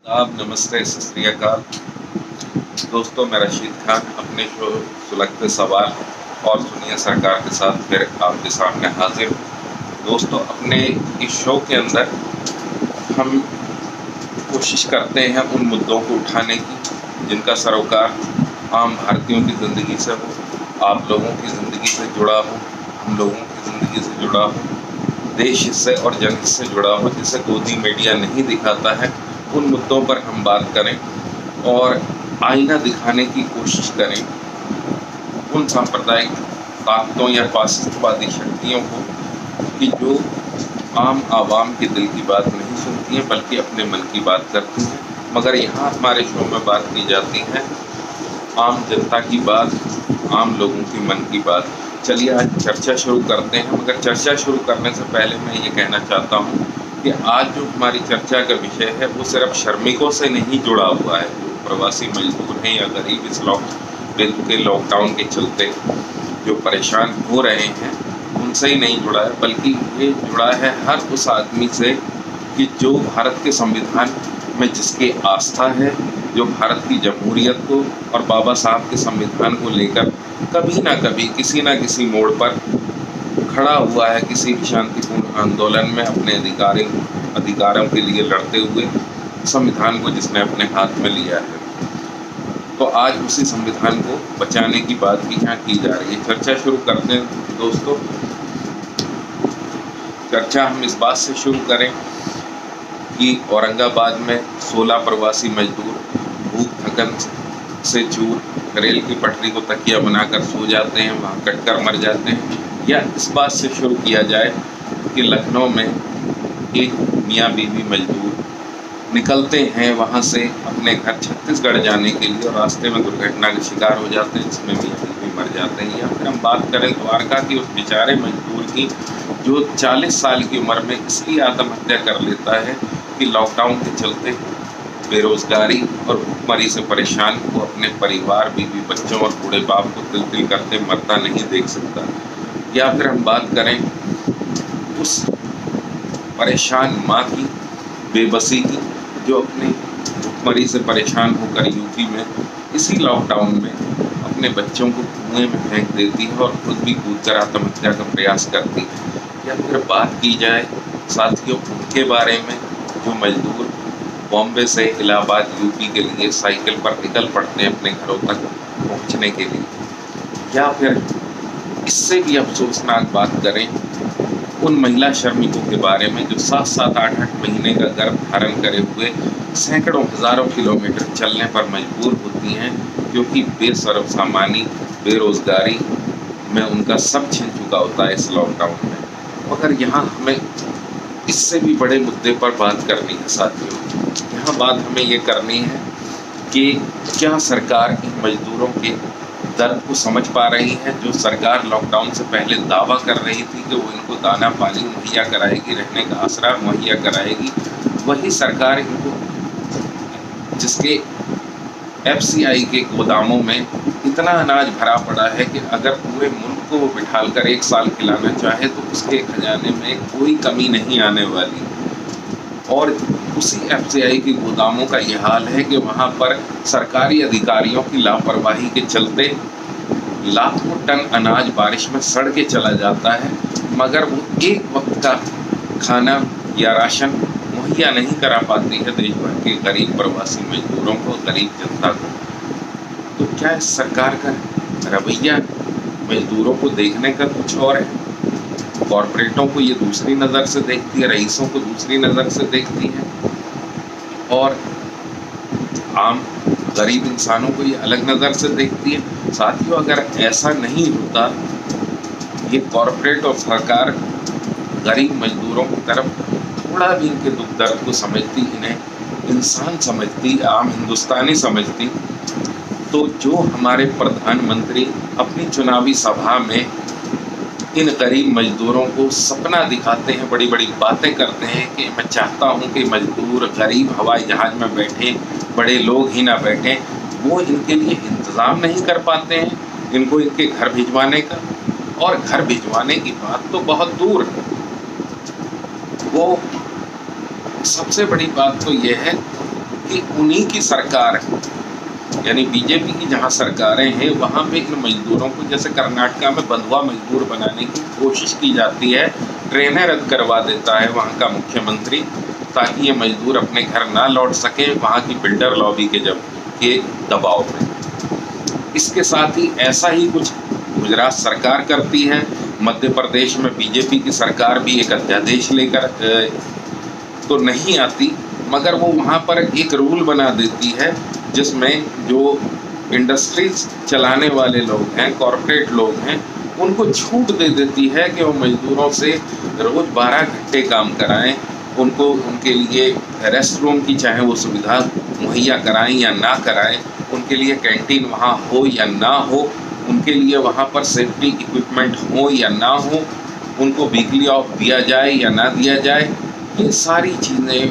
आप नमस्ते, सत श्री अकाल। दोस्तों, मैं रशीद खान अपने शो सुलगते सवाल और सुनिए सरकार के साथ फिर आपके सामने हाजिर हूँ। दोस्तों, अपने इस शो के अंदर हम कोशिश करते हैं उन मुद्दों को उठाने की जिनका सरोकार आम भारतीयों की ज़िंदगी से हो, आप लोगों की ज़िंदगी से जुड़ा हो, हम लोगों की ज़िंदगी से जुड़ा हो, देश हिस्से और जनहित से जुड़ा हो, जिसे गोदी मीडिया नहीं दिखाता है। उन मुद्दों पर हम बात करें और आईना दिखाने की कोशिश करें उन सांप्रदायिक ताकतों या फासिस्टवादी शक्तियों को कि जो आम आवाम के दिल की बात नहीं सुनती हैं बल्कि अपने मन की बात करती हैं। मगर यहाँ हमारे शो में बात की जाती है आम जनता की बात, आम लोगों की मन की बात। चलिए आज चर्चा शुरू करते हैं, मगर चर्चा शुरू करने से पहले मैं ये कहना चाहता हूँ कि आज जो हमारी चर्चा का विषय है वो सिर्फ श्रमिकों से नहीं जुड़ा हुआ है। जो प्रवासी मजदूर हैं या गरीब इस लॉकडाउन के चलते जो परेशान हो रहे हैं उनसे ही नहीं जुड़ा है, बल्कि ये जुड़ा है हर उस आदमी से कि जो भारत के संविधान में जिसकी आस्था है, जो भारत की जमहूरियत को और बाबा साहब के संविधान को लेकर कभी ना कभी किसी ना किसी मोड़ पर खड़ा हुआ है, किसी भी शांतिपूर्ण आंदोलन में अपने अधिकारों के लिए लड़ते हुए संविधान को जिसने अपने हाथ में लिया है। तो आज उसी संविधान को बचाने की बात भी यहाँ की जा रही है। चर्चा शुरू करते हैं दोस्तों। चर्चा हम इस बात से शुरू करें कि औरंगाबाद में 16 प्रवासी मजदूर भूख थकन से चूर रेल की पटरी को तकिया बनाकर सो जाते हैं, वहाँ कटकर मर जाते हैं, या इस बात से शुरू किया जाए कि लखनऊ में एक मियाँ बीवी मजदूर निकलते हैं वहाँ से अपने घर छत्तीसगढ़ जाने के लिए और रास्ते में दुर्घटना का शिकार हो जाते हैं, जिसमें मियाँ बीवी मर जाते हैं। या फिर हम बात करें द्वारका की उस बेचारे मजदूर की जो 40 साल की उम्र में इसलिए आत्महत्या कर लेता है कि लॉकडाउन के चलते बेरोजगारी और भूखमरी से परेशान वो अपने परिवार, बीवी, बच्चों और बूढ़े बाप को तिल तिल करते मरता नहीं देख सकता। या फिर हम बात करें उस परेशान माँ की बेबसी की जो अपने भूखमरी से परेशान होकर यूपी में इसी लॉकडाउन में अपने बच्चों को कुएं में फेंक देती है और खुद भी कूदकर आत्महत्या का प्रयास करती है। या फिर बात की जाए साथियों उनके बारे में जो मजदूर बॉम्बे से इलाहाबाद यूपी के लिए साइकिल पर निकल पड़ते हैं अपने घरों तक पहुंचने के लिए। या फिर इससे भी अफसोसनाक बात करें उन महिला श्रमिकों के बारे में जो 7-8 महीने का गर्भ धारण करे हुए सैकड़ों हज़ारों किलोमीटर चलने पर मजबूर होती हैं, क्योंकि बेसरव सामानी बेरोजगारी में उनका सब छिन चुका होता है इस लॉकडाउन में। मगर यहाँ हमें इससे भी बड़े मुद्दे पर बात करनी है साथियों। यहाँ बात हमें ये करनी है कि क्या सरकार इन मजदूरों के दर्द को समझ पा रही है। जो सरकार लॉकडाउन से पहले दावा कर रही थी कि वो इनको दाना पानी मुहैया कराएगी, रहने का आसरा मुहैया कराएगी, वही सरकार इनको जिसके FCI के गोदामों में इतना अनाज भरा पड़ा है कि अगर पूरे मुल्क को वो बिठाल कर 1 साल खिलाना चाहे तो उसके खजाने में कोई कमी नहीं आने वाली। और उसी FCI के गोदामों का ये हाल है कि वहाँ पर सरकारी अधिकारियों की लापरवाही के चलते लाखों टन अनाज बारिश में सड़ के चला जाता है, मगर वो एक वक्त का खाना या राशन मुहैया नहीं करा पाती है देश भर के गरीब प्रवासी मजदूरों को, गरीब जनता को। तो क्या इस सरकार का रवैया मजदूरों को देखने का कुछ और है? कॉरपोरेटों को ये दूसरी नज़र से देखती है, रईसों को दूसरी नज़र से देखती है, और आम गरीब इंसानों को ये अलग नज़र से देखती है। साथियों, अगर ऐसा नहीं होता, ये कॉरपोरेट और सरकार गरीब मजदूरों की तरफ थोड़ा भी इनके दुख दर्द को समझती, इन्हें इंसान समझती, आम हिंदुस्तानी समझती, तो जो हमारे प्रधानमंत्री अपनी चुनावी सभा में इन गरीब मजदूरों को सपना दिखाते हैं, बड़ी बड़ी बातें करते हैं कि मैं चाहता हूं कि मजदूर गरीब हवाई जहाज़ में बैठे, बड़े लोग ही ना बैठें, वो इनके लिए इंतज़ाम नहीं कर पाते हैं इनको इनके घर भिजवाने का। और घर भिजवाने की बात तो बहुत दूर, वो सबसे बड़ी बात तो ये है कि उन्हीं की सरकार यानी बीजेपी की जहाँ सरकारें हैं वहाँ पे इन मजदूरों को, जैसे कर्नाटका में बंधुआ मजदूर बनाने की कोशिश की जाती है, ट्रेनें रद्द करवा देता है वहाँ का मुख्यमंत्री ताकि ये मजदूर अपने घर ना लौट सके वहाँ की बिल्डर लॉबी के दबाव में। इसके साथ ही ऐसा ही कुछ गुजरात सरकार करती है। मध्य प्रदेश में बीजेपी की सरकार भी एक अध्यादेश लेकर तो नहीं आती, मगर वो वहाँ पर एक रूल बना देती है जिसमें जो इंडस्ट्रीज चलाने वाले लोग हैं, कॉरपोरेट लोग हैं, उनको छूट दे देती है कि वो मजदूरों से रोज़ 12 घंटे काम कराएं, उनको उनके लिए रेस्ट रूम की चाहे वो सुविधा मुहैया कराएं या ना कराएं, उनके लिए कैंटीन वहाँ हो या ना हो, उनके लिए वहाँ पर सेफ्टी इक्विपमेंट हो या ना हो, उनको वीकली ऑफ दिया जाए या ना दिया जाए, ये सारी चीज़ें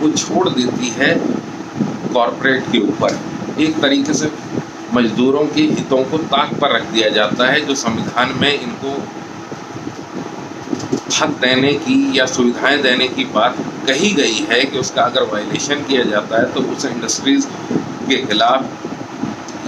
वो छोड़ देती है कॉरपोरेट के ऊपर। एक तरीके से मजदूरों के हितों को ताक पर रख दिया जाता है। जो संविधान में इनको हक देने की या सुविधाएं देने की बात कही गई है कि उसका अगर वायलेशन किया जाता है तो उस इंडस्ट्रीज के खिलाफ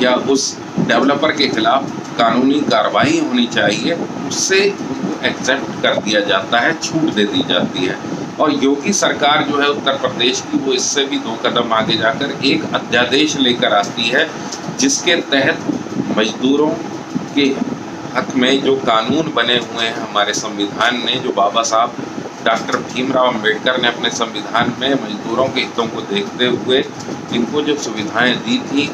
या उस डेवलपर के खिलाफ कानूनी कार्रवाई होनी चाहिए, उससे उनको एक्सेप्ट कर दिया जाता है, छूट दे दी जाती है। और योगी सरकार जो है उत्तर प्रदेश की, वो इससे भी 2 कदम आगे जाकर एक अध्यादेश लेकर आती है जिसके तहत मजदूरों के हक में जो कानून बने हुए हैं हमारे संविधान ने, जो बाबा साहब डॉक्टर भीमराव अंबेडकर ने अपने संविधान में मजदूरों के हितों को देखते हुए इनको जो सुविधाएं दी थी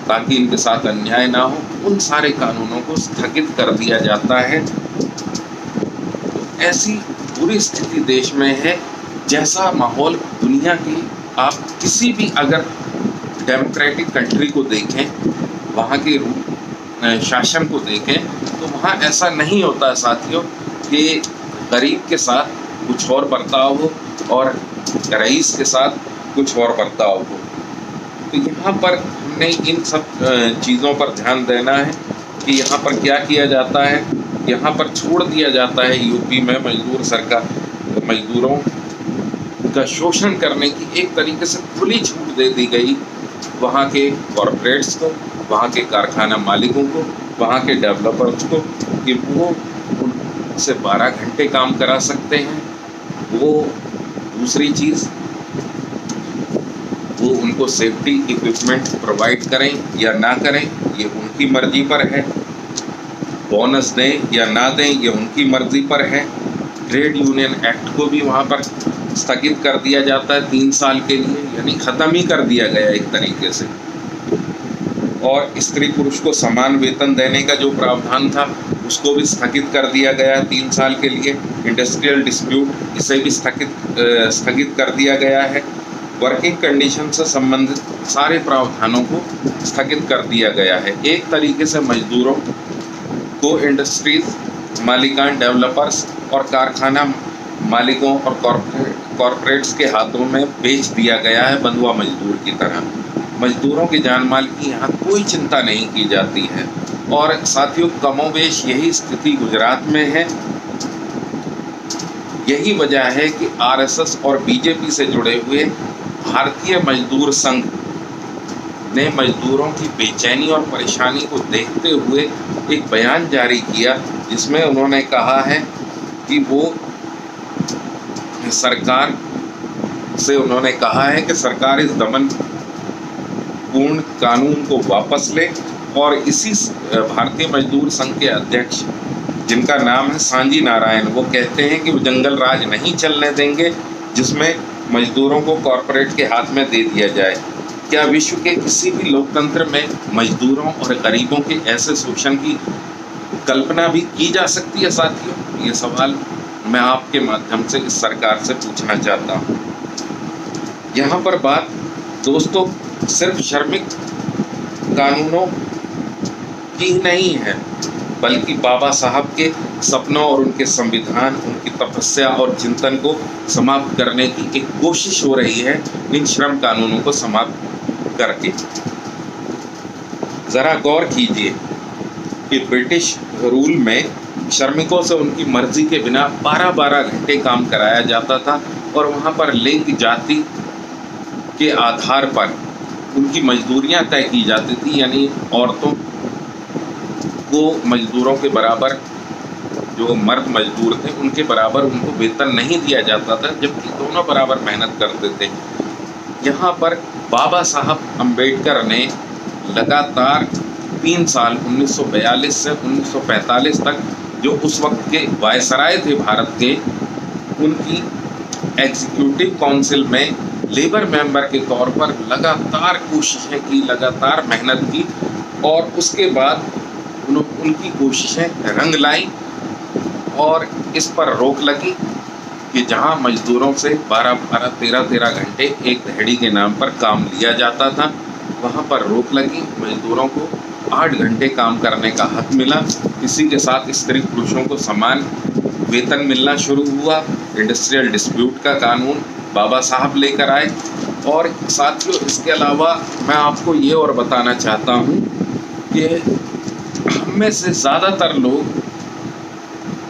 ताकि इनके साथ अन्याय ना हो, उन सारे कानूनों को स्थगित कर दिया जाता है। ऐसी बुरी स्थिति देश में है, जैसा माहौल दुनिया की आप किसी भी अगर डेमोक्रेटिक कंट्री को देखें, वहाँ के शासन को देखें, तो वहाँ ऐसा नहीं होता साथियों कि गरीब के साथ कुछ और बर्ताव हो और रईस के साथ कुछ और बर्ताव हो। तो यहाँ पर हमने इन सब चीज़ों पर ध्यान देना है कि यहाँ पर क्या किया जाता है। यहाँ पर छोड़ दिया जाता है यूपी में मजदूर सरकार मजदूरों का शोषण करने की एक तरीके से खुली छूट दे दी गई वहाँ के कॉरपोरेट्स को, वहाँ के कारखाना मालिकों को, वहाँ के डेवलपर्स को कि वो उनसे 12 घंटे काम करा सकते हैं। वो दूसरी चीज़, वो उनको सेफ्टी इक्विपमेंट प्रोवाइड करें या ना करें, ये उनकी मर्जी पर है। बोनस दें या ना दें, ये उनकी मर्जी पर है। ट्रेड यूनियन एक्ट को भी वहाँ पर स्थगित कर दिया जाता है 3 साल के लिए, यानी ख़त्म ही कर दिया गया एक तरीके से। और स्त्री पुरुष को समान वेतन देने का जो प्रावधान था उसको भी स्थगित कर दिया गया 3 साल के लिए। इंडस्ट्रियल डिस्प्यूट, इसे भी स्थगित कर दिया गया है। वर्किंग कंडीशन से संबंधित सारे प्रावधानों को स्थगित कर दिया गया है। एक तरीके से मजदूरों को इंडस्ट्रीज मालिकान, डेवलपर्स और कारखाना मालिकों और कॉरपोरेट्स के हाथों में बेच दिया गया है बंधुआ मजदूर की तरह। मजदूरों के जान माल की यहाँ कोई चिंता नहीं की जाती है। और साथियों, कमोबेश यही स्थिति गुजरात में है। यही वजह है कि आरएसएस और बीजेपी से जुड़े हुए भारतीय मजदूर संघ ने मजदूरों की बेचैनी और परेशानी को देखते हुए एक बयान जारी किया जिसमें उन्होंने कहा है कि वो सरकार से उन्होंने कहा है कि सरकार इस दमनपूर्ण कानून को वापस ले। और इसी भारतीय मजदूर संघ के अध्यक्ष, जिनका नाम है सांजी नारायण, वो कहते हैं कि वो जंगल राज नहीं चलने देंगे जिसमें मजदूरों को कॉरपोरेट के हाथ में दे दिया जाए। क्या विश्व के किसी भी लोकतंत्र में मजदूरों और गरीबों के ऐसे शोषण की कल्पना भी की जा सकती है साथियों? ये सवाल मैं आपके माध्यम से इस सरकार से पूछना चाहता हूँ। यहाँ पर बात दोस्तों सिर्फ श्रमिक कानूनों की नहीं है, बल्कि बाबा साहब के सपनों और उनके संविधान, उनकी तपस्या और चिंतन को समाप्त करने की एक कोशिश हो रही है इन श्रम कानूनों को समाप्त करके। ज़रा गौर कीजिए कि ब्रिटिश रूल में श्रमिकों से उनकी मर्जी के बिना 12-12 घंटे काम कराया जाता था और वहाँ पर लिंग, जाति के आधार पर उनकी मजदूरियां तय की जाती थी, यानी औरतों को मजदूरों के बराबर, जो मर्द मजदूर थे उनके बराबर उनको वेतन नहीं दिया जाता था, जबकि दोनों बराबर मेहनत करते थे। यहाँ पर बाबा साहब अम्बेडकर ने लगातार 3 साल 1942 से 1945 तक, जो उस वक्त के वायसराय थे भारत के, उनकी एग्जीक्यूटिव काउंसिल में लेबर मेंबर के तौर पर लगातार कोशिशें की, लगातार मेहनत की, और उसके बाद उनकी कोशिशें रंग लाई और इस पर रोक लगी कि जहां मजदूरों से 12-12, 13-13 घंटे एक दिहाड़ी के नाम पर काम लिया जाता था, वहां पर रोक लगी। मजदूरों को 8 घंटे काम करने का हक मिला। इसी के साथ स्त्री पुरुषों को समान वेतन मिलना शुरू हुआ। इंडस्ट्रियल डिस्प्यूट का कानून बाबा साहब लेकर आए। और साथियों, इसके अलावा मैं आपको ये और बताना चाहता हूँ कि हम में से ज़्यादातर लोग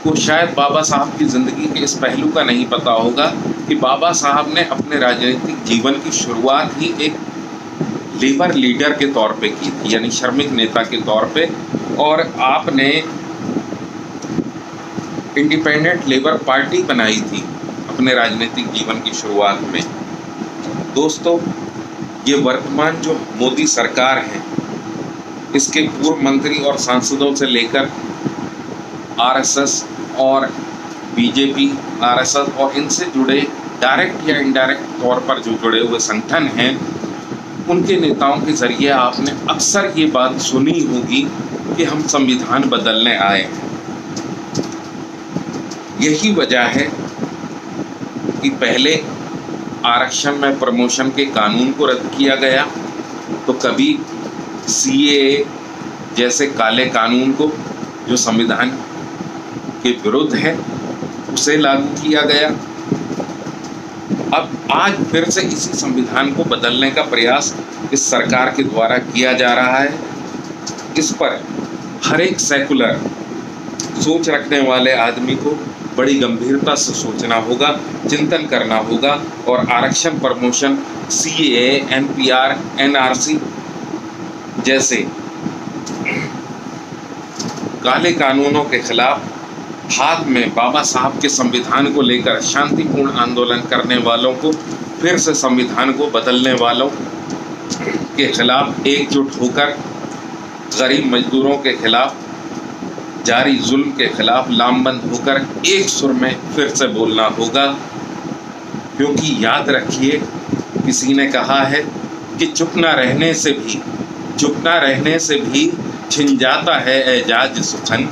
को शायद बाबा साहब की ज़िंदगी के इस पहलू का नहीं पता होगा कि बाबा साहब ने अपने राजनीतिक जीवन की शुरुआत ही एक लेबर लीडर के तौर पे की थी, यानी श्रमिक नेता के तौर पे। और आपने इंडिपेंडेंट लेबर पार्टी बनाई थी अपने राजनीतिक जीवन की शुरुआत में। दोस्तों, ये वर्तमान जो मोदी सरकार है, इसके पूर्व मंत्री और सांसदों से लेकर आरएसएस और बीजेपी, आरएसएस और इनसे जुड़े डायरेक्ट या इनडायरेक्ट तौर पर जो जुड़े हुए संगठन हैं, उनके नेताओं के जरिए आपने अक्सर ये बात सुनी होगी कि हम संविधान बदलने आए हैं। यही वजह है कि पहले आरक्षण में प्रमोशन के कानून को रद्द किया गया, तो कभी सीएए जैसे काले कानून को, जो संविधान के विरुद्ध है, उसे लागू किया गया। अब आज फिर से इसी संविधान को बदलने का प्रयास इस सरकार के द्वारा किया जा रहा है। इस पर हर एक सेकुलर सोच रखने वाले आदमी को बड़ी गंभीरता से सोचना होगा, चिंतन करना होगा, और आरक्षण, प्रमोशन, सीएए, एनपीआर, एनआरसी जैसे काले कानूनों के खिलाफ हाथ में बाबा साहब के संविधान को लेकर शांतिपूर्ण आंदोलन करने वालों को, फिर से संविधान को बदलने वालों के खिलाफ एकजुट होकर गरीब मजदूरों के खिलाफ जारी जुल्म के खिलाफ लामबंद होकर एक सुर में फिर से बोलना होगा। क्योंकि याद रखिए, किसी ने कहा है कि चुप ना रहने से भी छिन जाता है एजाज सुखन,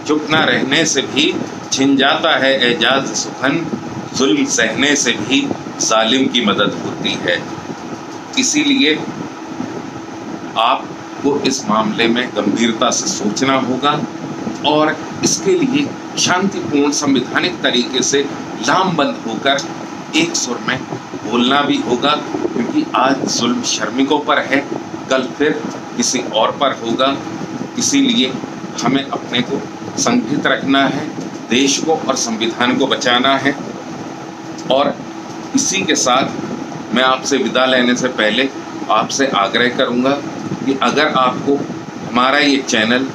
चुप ना रहने से भी छिन जाता है एजाज सुखन, जुल्म सहने से भी जालिम की मदद होती है। इसीलिए आपको इस मामले में गंभीरता से सोचना होगा और इसके लिए शांतिपूर्ण संवैधानिक तरीके से लामबंद होकर एक सुर में बोलना भी होगा। क्योंकि आज जुल्म श्रमिकों पर है, कल फिर किसी और पर होगा। इसीलिए हमें अपने को संगठित रखना है, देश को और संविधान को बचाना है। और इसी के साथ मैं आपसे विदा लेने से पहले आपसे आग्रह करूंगा कि अगर आपको हमारा ये चैनल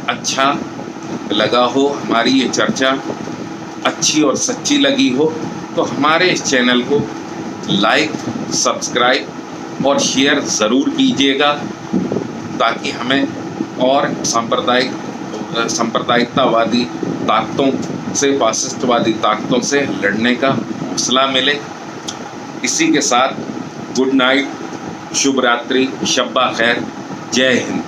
अच्छा लगा हो, हमारी ये चर्चा अच्छी और सच्ची लगी हो, तो हमारे इस चैनल को लाइक, सब्सक्राइब और शेयर ज़रूर कीजिएगा, ताकि हमें और सांप्रदायिकतावादी ताकतों से, फासिस्टवादी ताकतों से लड़ने का हौसला मिले। इसी के साथ गुड नाइट, शुभ रात्रि, शब्बा खैर, जय हिंद।